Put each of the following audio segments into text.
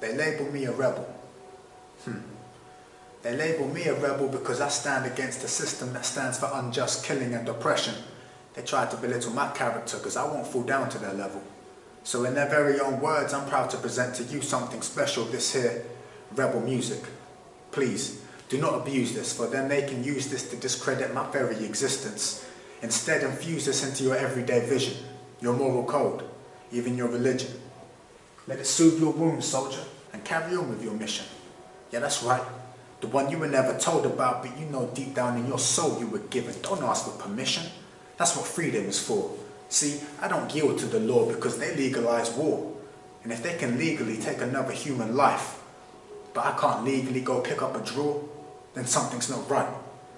They label me a rebel. They label me a rebel because I stand against a system that stands for unjust killing and oppression. They try to belittle my character because I won't fall down to their level. So in their very own words, I'm proud to present to you something special, this here rebel music. Please, do not abuse this, for then they can use this to discredit my very existence. Instead, infuse this into your everyday vision, your moral code, even your religion. Let it soothe your wounds, soldier, and carry on with your mission. Yeah, that's right. The one you were never told about, but you know deep down in your soul you were given. Don't ask for permission. That's what freedom is for. See, I don't yield to the law because they legalize war. And if they can legally take another human life, but I can't legally go pick up a drawer, then something's not right.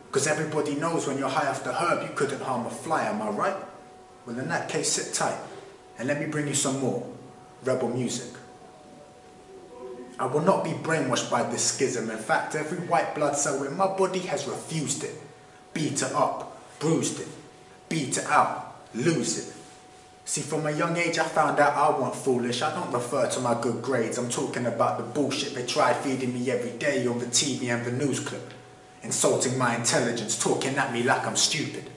Because everybody knows when you're high off the herb, you couldn't harm a fly, am I right? Well, in that case, sit tight, and let me bring you some more rebel music. I will not be brainwashed by this schism. In fact, every white blood cell in my body has refused it. Beat it up, bruised it, beat it out, lose it. See, from a young age I found out I wasn't foolish. I don't refer to my good grades. I'm talking about the bullshit they tried feeding me every day on the TV and the news clip. Insulting my intelligence, talking at me like I'm stupid.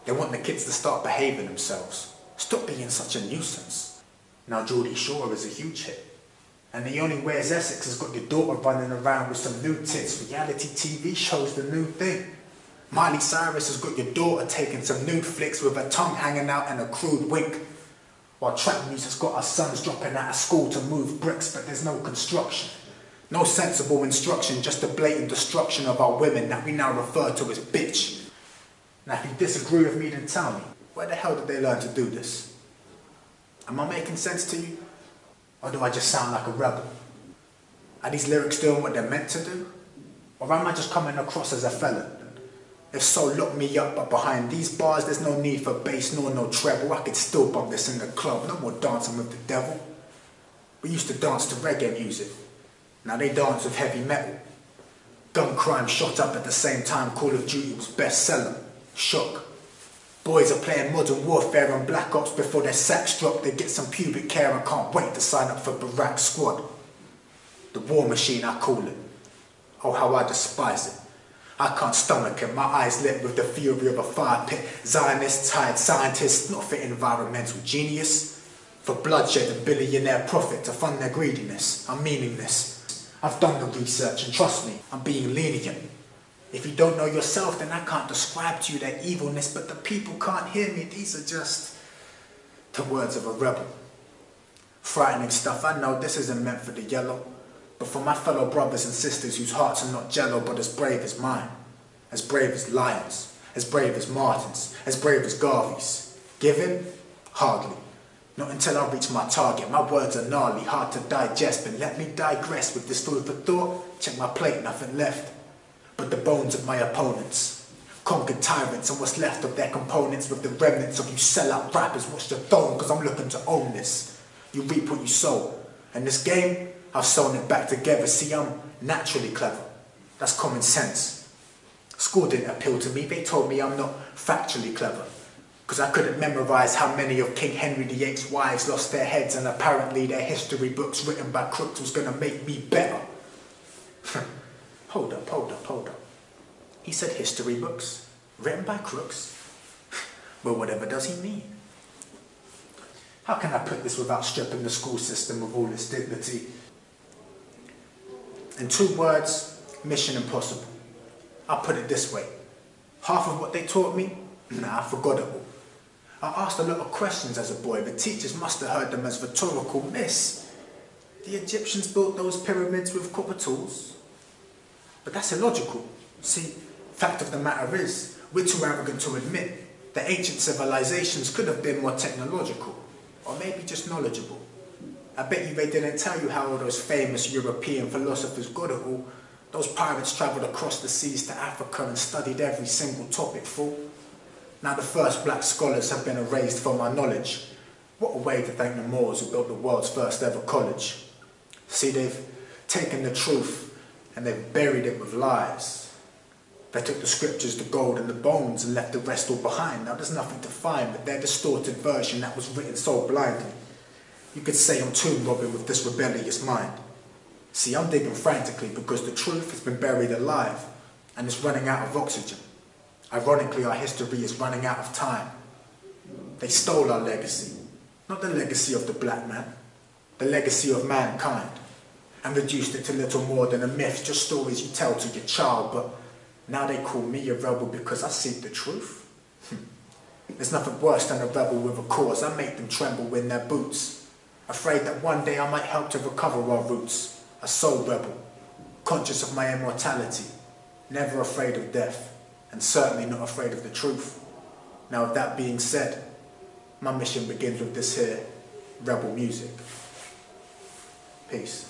They want the kids to start behaving themselves. Stop being such a nuisance. Now Geordie Shore is a huge hit. And the only way is Essex has got your daughter running around with some new tits. Reality TV shows the new thing. Miley Cyrus has got your daughter taking some nude flicks with her tongue hanging out and a crude wink. While trap music's got our sons dropping out of school to move bricks, but there's no construction. No sensible instruction, just the blatant destruction of our women that we now refer to as bitch. Now if you disagree with me, then tell me, where the hell did they learn to do this? Am I making sense to you? Or do I just sound like a rebel? Are these lyrics doing what they're meant to do? Or am I just coming across as a felon? If so, lock me up, but behind these bars there's no need for bass nor no treble. I could still bump this in the club, no more dancing with the devil. We used to dance to reggae music. Now they dance with heavy metal. Gun crime shot up at the same time Call of Duty was bestseller. Shock. Boys are playing Modern Warfare and Black Ops before their sacks drop. They get some pubic care and can't wait to sign up for Barack Squad. The war machine, I call it. Oh, how I despise it. I can't stomach it. My eyes lit with the fury of a fire pit. Zionists, hired scientists, not for environmental genius. For bloodshed and billionaire profit to fund their greediness. I'm meaningless. I've done the research and trust me, I'm being lenient. If you don't know yourself, then I can't describe to you their evilness, but the people can't hear me. These are just the words of a rebel. Frightening stuff, I know this isn't meant for the yellow, but for my fellow brothers and sisters whose hearts are not jello, but as brave as mine, as brave as lions, as brave as martyrs, as brave as Garveys. Given? Hardly. Not until I reach my target. My words are gnarly, hard to digest, but let me digress with this food for thought. Check my plate, nothing left but the bones of my opponents. Conquered tyrants and what's left of their components, with the remnants of you sellout rappers. Watch the throne, cause I'm looking to own this. You reap what you sow. And this game, I've sewn it back together. See, I'm naturally clever. That's common sense. School didn't appeal to me. They told me I'm not factually clever. Cause I couldn't memorize how many of King Henry VIII's wives lost their heads, and apparently their history books written by crooks was gonna make me better. Hold up. He said history books, written by crooks? Well, whatever does he mean? How can I put this without stripping the school system of all its dignity? In 2 words, mission impossible. I'll put it this way. Half of what they taught me, I forgot it all. I asked a lot of questions as a boy. The teachers must have heard them as rhetorical. Miss, the Egyptians built those pyramids with copper tools? But that's illogical. See, fact of the matter is, we're too arrogant to admit that ancient civilizations could have been more technological, or maybe just knowledgeable. I bet you they didn't tell you how all those famous European philosophers got it all. Those pirates travelled across the seas to Africa and studied every single topic full. Now the first black scholars have been erased from our knowledge. What a way to thank the Moors who built the world's first ever college. See, they've taken the truth and they've buried it with lies. They took the scriptures, the gold and the bones, and left the rest all behind. Now there's nothing to find but their distorted version that was written so blindly. You could say I'm tomb robbing with this rebellious mind. See, I'm digging frantically because the truth has been buried alive and it's running out of oxygen. Ironically, our history is running out of time. They stole our legacy, not the legacy of the black man, the legacy of mankind, and reduced it to little more than a myth, just stories you tell to your child. But now they call me a rebel because I seek the truth. There's nothing worse than a rebel with a cause. I make them tremble in their boots, afraid that one day I might help to recover our roots. A soul rebel, conscious of my immortality, never afraid of death, and certainly not afraid of the truth. Now, with that being said, my mission begins with this here rebel music. Peace.